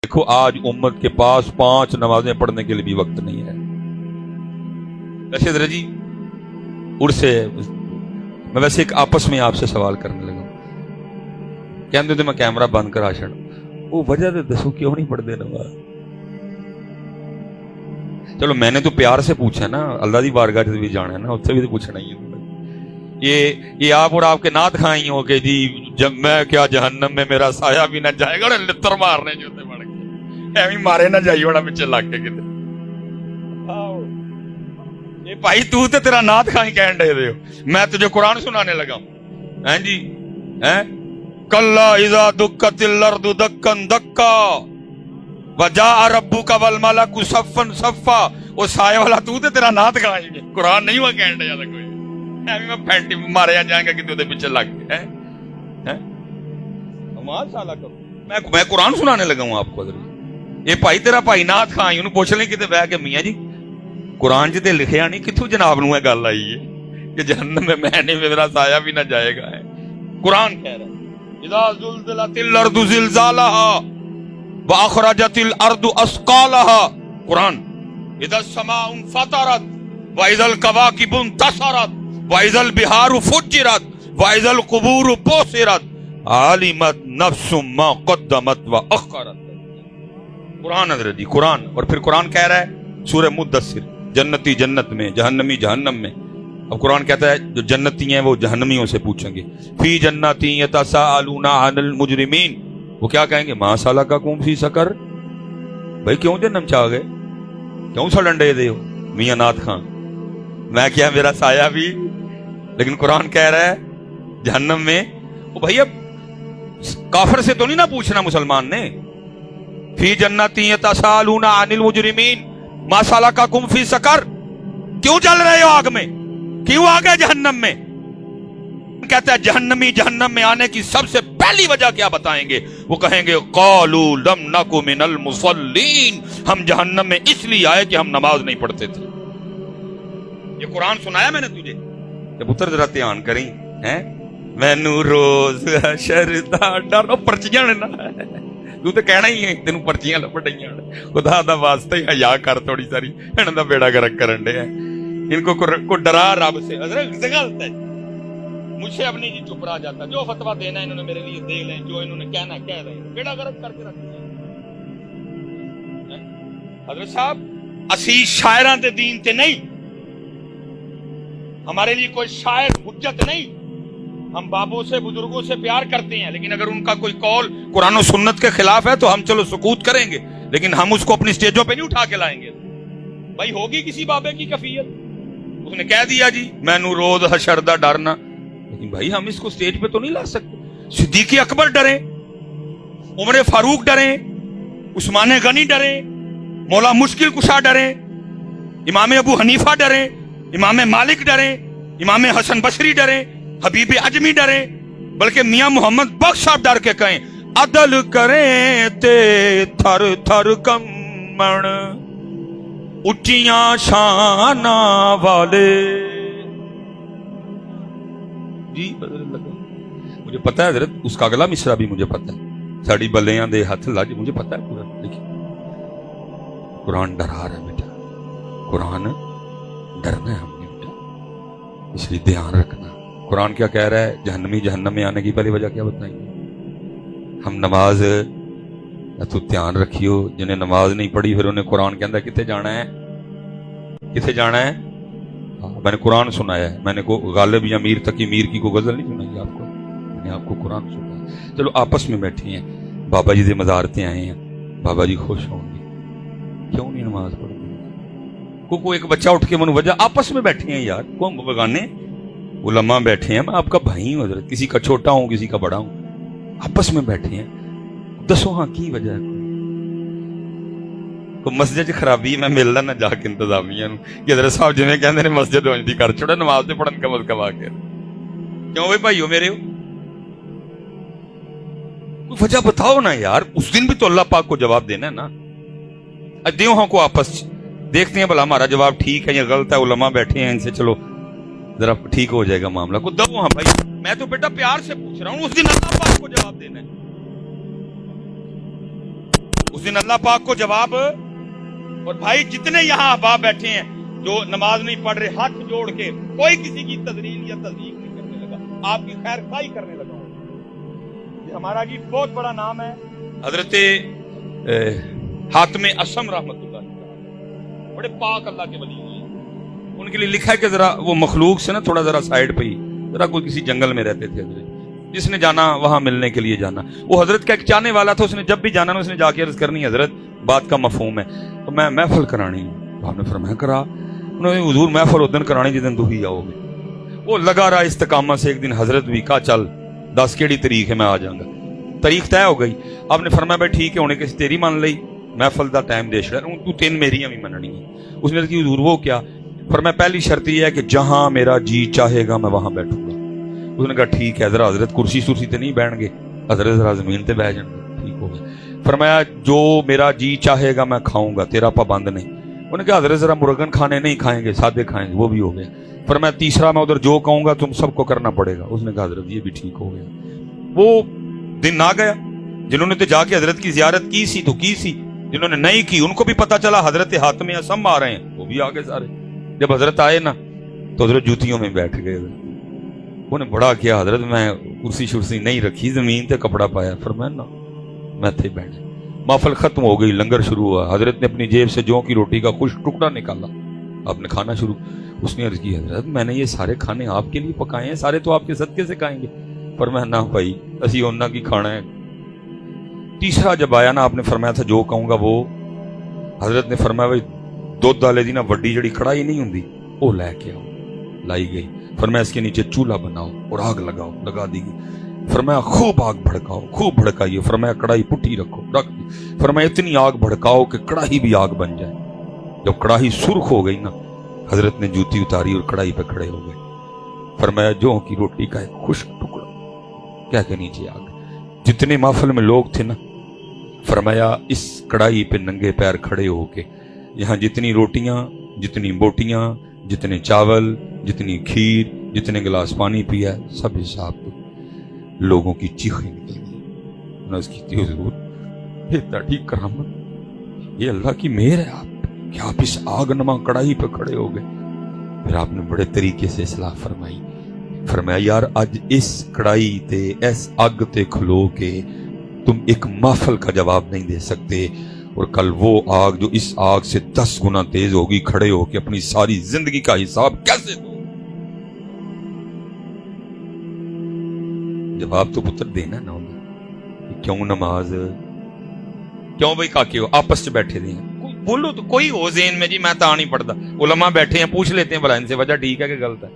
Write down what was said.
دیکھو آج امت کے پاس 5 نمازیں پڑھنے کے لیے بھی وقت نہیں ہے. رشید رجی سے میں ویسے ایک آپس میں آپ سے سوال کرنے لگا. کہتے میں کیمرہ بند کرا چھڑ وہ وجہ تو دسو کیوں نہیں پڑھتے نماز. چلو میں نے تو پیار سے پوچھا نا, اللہ دی بارگاہ سے بھی جانا ہے نا, اس سے بھی تو پوچھنا ہی ہے. یہ آپ اور آپ کے نعت کھائیں ہو کہ جی جب میں کیا جہنم میں میرا سایہ بھی نہ جائے گا, لتر مارنے جو تے بڑھ کے ایویں مارے نہ جائیے ہونا پیچھے لگ کے کتے. یہ بھائی تو تے تیرا نعت کھائیں کہن دے ہو, میں تجھے قرآن سنانے لگا ہوں. ہیں جی ہیں کلا اذا دکت الارض دکن دکا وجاء ربک والملک صفا صفا. وہ سایہ والا تو تے تیرا نعت کھائیں گے, قرآن نہیں ہوا کہن دے کوئی میں پھینٹی مارے جائیں گا کہ پیچھے لگ گئے. میں قرآن سنانے لگا ہوں آپ کو. یہ بھائی تیرا بھائی نعت کھائیں انہوں پوچھ لیں کتے بہ کے میاں جی قرآن جی لکھیا نہیں کتوں جناب نو گل آئی ہے کہ جہنم میں نہیں میرا سایہ بھی نہ جائے گا. قرآن کہہ رہا ہے اذا زلزلت الارض زلزالها واخرجت الارض اثقالها. قرآن اذا السماء انفطرت واذا الكواكب انتصرت وَإِذَا الْبِحَارُ فُجِّرَتْ وَإِذَا الْقُبُورُ بُعْثِرَتْ عَلِمَتْ نَفْسٌ مَا قَدَّمَتْ وَأَخَّرَتْ. قرآن حضرت جی قرآن. اور پھر قرآن کہہ رہا ہے سورہ مدثر جنتی جنت میں جہنمی جہنم میں. اب قرآن کہتا ہے جو جنتی ہیں وہ جہنمیوں سے پوچھیں گے فی جنتی یتساءلون عن المجرمین. وہ کیا کہیں گے ما سلککم فی سقر. بھائی کیوں جہنم چاہ گئے, کیوں سڑنڈے دے ہو میاں نعت خان. میں کیا میرا سایہ بھی, لیکن قرآن کہہ رہا ہے جہنم میں. وہ بھائی اب کافر سے تو نہیں نہ پوچھنا مسلمان نے. فی جنتی یتساءلون عن المجرمین ما سلککم فی سقر. کیوں چل رہے ہو آگ میں, کیوں آ گئے جہنم میں. کہتا ہے جہنمی جہنم میں آنے کی سب سے پہلی وجہ کیا بتائیں گے, وہ کہیں گے قالوا لم نک من المصلین. ہم جہنم میں اس لیے آئے کہ ہم نماز نہیں پڑھتے تھے. یہ قرآن سنایا میں نے تجھے کہ پتر ذرا دھیان کریں ہیں. مینوں روز حشر دا ڈر. پرچیاں نے نا تو تے کہنا ہی ہے تینوں پرچیاں لپڑیاں. خدا دا واسطہ ہی حیا کر تھوڑی ساری, انہاں دا بیڑا گرک کرن دے. ان کو ڈرا رب سے. حضرت غلط ہے, مجھ سے اپنی جی چپ رہا جاتا. جو فتویٰ دینا انہوں نے میرے لیے دے لیں, جو انہوں نے کہنا کہہ رہے ہیں, بیڑا گرک کر کے رکھ دیا. حضرت صاحب اسی شاعراں دے دین تے نہیں, ہمارے لیے کوئی شاعر حجت نہیں. ہم بابوں سے بزرگوں سے پیار کرتے ہیں, لیکن اگر ان کا کوئی قول قرآن و سنت کے خلاف ہے تو ہم چلو سکوت کریں گے, لیکن ہم اس کو اپنی سٹیجوں پہ نہیں اٹھا کے لائیں گے. بھائی ہوگی کسی بابے کی کفیت, اس نے کہہ دیا جی میں نو روز حشر دا ڈرنا, لیکن بھائی ہم اس کو سٹیج پہ تو نہیں لا سکتے. صدیق اکبر ڈرے, عمر فاروق ڈرے, عثمان غنی ڈرے, مولا مشکل کشا ڈرے, امام ابو حنیفہ ڈرے, امام مالک ڈرے, امام حسن بصری ڈرے, حبیب اجمی ڈرے, بلکہ میاں محمد بخش صاحب ڈر کے کہیں عدل کریں تے تھر تھر کمن اچیاں شانہ والے. جی مجھے پتا ہے حضرت اس کا اگلا مصرع بھی مجھے پتا ہے, ساڑی بلیاں دے ہاتھ لاج, مجھے پتا ہے پورا. لیکن قرآن ڈرا رہا ہے بیٹا, قرآن ڈرنا ہے ہم نے بیٹا, اس لیے دھیان رکھنا. قرآن کیا کہہ رہا ہے جہنمی جہنم میں آنے کی پہلی وجہ کیا بتائیں گے. ہم نماز تو دھیان رکھیو, جنہیں نماز نہیں پڑھی پھر انہیں قرآن کے اندر کتنے جانا ہے, کتنے جانا ہے. میں نے قرآن سنایا ہے, میں نے غالب یا میر تقی میر کی کو غزل نہیں سنائی آپ کو, میں نے آپ کو قرآن سنایا. چلو آپس میں بیٹھے ہیں, بابا جی سے مزارتیں آئے ہیں, بابا جی خوش ہوں گے, کیوں نہیں نماز پڑھتے. کوئی ایک بچہ اٹھ کے من وجہ, آپس میں بیٹھے ہیں یار, کون بگانے علماء بیٹھے ہیں, میں آپ کا بھائی ہوں حضرت, کسی کا چھوٹا ہوں کسی کا بڑا ہوں, آپس میں بیٹھے ہیں. دسو ہاں کی وجہ ہے. کوئی مسجد خرابی میں ملنا نہ جا کے انتظامیہ کہ حضرت صاحب جی کہتے ہیں مسجد ہونی کر چھوڑا, نماز سے پڑھن کم از کم آ کے. کیوں بھائی بھائیو میرے ہو, کوئی وجہ بتاؤ نا یار. اس دن بھی تو اللہ پاک کو جواب دینا ہے نا. دیو ہاں کو آپس دیکھتے ہیں بھلا ہمارا جواب ٹھیک ہے یا غلط ہے. علماء بیٹھے ہیں, ان سے چلو ذرا ٹھیک ہو جائے گا معاملہ. کو دو ہاں بھائی, میں تو بیٹا پیار سے پوچھ رہا ہوں, اس دن اللہ پاک کو جواب دینا ہے. اس دن اللہ پاک کو جواب. اور بھائی جتنے یہاں احباب بیٹھے ہیں جو نماز نہیں پڑھ رہے, ہاتھ جوڑ کے کوئی کسی کی تدلیل یا تصدیق نہیں کرنے لگا, آپ کی خیر خواہی کرنے لگا ہوں. یہ ہمارا جی بہت بڑا نام ہے حضرت حاتم اسم رحمت اللہ علیہ, بڑے پاک اللہ کے ولی ہیں. ان کے لیے لکھا ہے کہ ذرا وہ مخلوق سے نا تھوڑا ذرا سائڈ پہ ہی, ذرا کوئی کسی جنگل میں رہتے تھے حضرت, جس نے جانا وہاں ملنے کے لیے جانا. وہ حضرت کا ایک چاہنے والا تھا, اس نے جب بھی جانا نا اس نے جا کے عرض کرنی, حضرت بات کا مفہوم ہے تو میں محفل کرانی ہوں. تو آپ نے فرمایا کرا. انہوں نے حضور محفل ادن کرانی جدن تو ہی آؤ گے. وہ لگا رہا استقامت سے. ایک دن حضرت بھی کہا چل 10 کیڑی تاریخ ہے میں آ جاؤں گا. تاریخ طے ہو گئی. آپ نے فرمایا بھائی ٹھیک ہے, ہونے کسی تیری مان لئی, محفل دا ٹائم دے چھڑا, تو 3 میریاں بھی مننی ہے. اس نے کہا حضور وہ کیا؟ فرمایا پہلی شرط یہ ہے کہ جہاں میرا جی چاہے گا میں وہاں بیٹھوں گا. اس نے کہا ٹھیک ہے, ذرا حضرت کرسی سرسی تے نہیں بیٹھ گے, حضرت ذرا زمین تے بیٹھ جائیں گے. ٹھیک ہو گیا. فرمایا جو میرا جی چاہے گا میں کھاؤں گا, تیرا پابند نہیں. انہوں نے کہا حضرت ذرا مرغن کھانے نہیں کھائیں گے, سادے کھائیں گے. وہ بھی ہو گیا. فرمایا تیسرا میں ادھر جو کہوں گا تم سب کو کرنا پڑے گا. اس نے کہا حضرت یہ بھی ٹھیک ہو گیا. وہ دن آ گیا. جنہوں نے تو جا کے حضرت کی زیارت کی سی تو کی سی, جنہوں نے نہیں کی ان کو بھی پتا چلا حضرت حاتم اسم آ رہے ہیں, وہ بھی آگے سارے. جب حضرت آئے نا تو حضرت جوتیوں میں بیٹھ گئے. انہوں نے بڑا کیا, حضرت میں کرسی شرسی نہیں رکھی, زمین تے کپڑا پایا. فرمایا نا میں تھے بیٹھے. محفل ختم ہو گئی, لنگر شروع ہوا. حضرت نے اپنی جیب سے جو کی روٹی کا کچھ ٹکڑا نکالا, آپ نے کھانا شروع. اس نے عرض کی حضرت میں نے یہ سارے کھانے آپ کے لیے پکائے ہیں, سارے تو آپ کے صدقے سے کھائیں گے. فرمایا نہ بھائی اسی اونا کی کھانا ہے. تیسرا جب آیا نا آپ نے فرمایا تھا جو کہوں گا وہ. حضرت نے فرمایا بھائی دودھ والے دی نا وڈی جڑی کڑائی نہیں ہوندی وہ لے کے آؤ. لائی گئی. فرمایا اس کے نیچے چولہا بناؤ اور آگ لگاؤ. لگا دی گئی. فرمایا خوب آگ بھڑکاؤ, خوب بھڑکائیے. فرمایا کڑائی پٹھی رکھو, رکھ دی. فرمایا اتنی آگ بھڑکاؤ کہ کڑاہی بھی آگ بن جائے. جب کڑاہی سرخ ہو گئی نا حضرت نے جوتی اتاری اور کڑائی پہ کھڑے ہو گئے. فرمایا جو کی روٹی کا ایک خشک ٹکڑا کیا کہ نیچے آگ. جتنے محفل میں لوگ تھے نا فرمایا اس کڑائی پہ ننگے پیر کھڑے ہو کے یہاں جتنی روٹیاں, جتنی بوٹیاں, جتنے چاول, جتنی کھیر, جتنے گلاس پانی پیا سب حساب کو لوگوں کی چیخیں نکل گئی. نس کی حضور یہ تڑی کرامت, یہ اللہ کی مہر ہے آپ کہ آپ اس آگ نما کڑائی پہ کھڑے ہو گئے. پھر آپ نے بڑے طریقے سے اصلاح فرمائی. فرمایا یار اج اس کڑائی تے اس آگ تے کھلو کے تم ایک محفل کا جواب نہیں دے سکتے, اور کل وہ آگ جو اس آگ سے 10 گنا تیز ہوگی کھڑے ہو کے اپنی ساری زندگی کا حساب کیسے دو. جواب تو پتر دینا نہ ہوگا. کیوں نماز, کیوں بھائی کاکے ہو آپس میں بیٹھے رہے ہیں, بولو تو کوئی ہو ذہن میں جی میں تا نہیں پڑھتا. علماء بیٹھے ہیں پوچھ لیتے ہیں بھلا ان سے وجہ ٹھیک ہے کہ غلط ہے.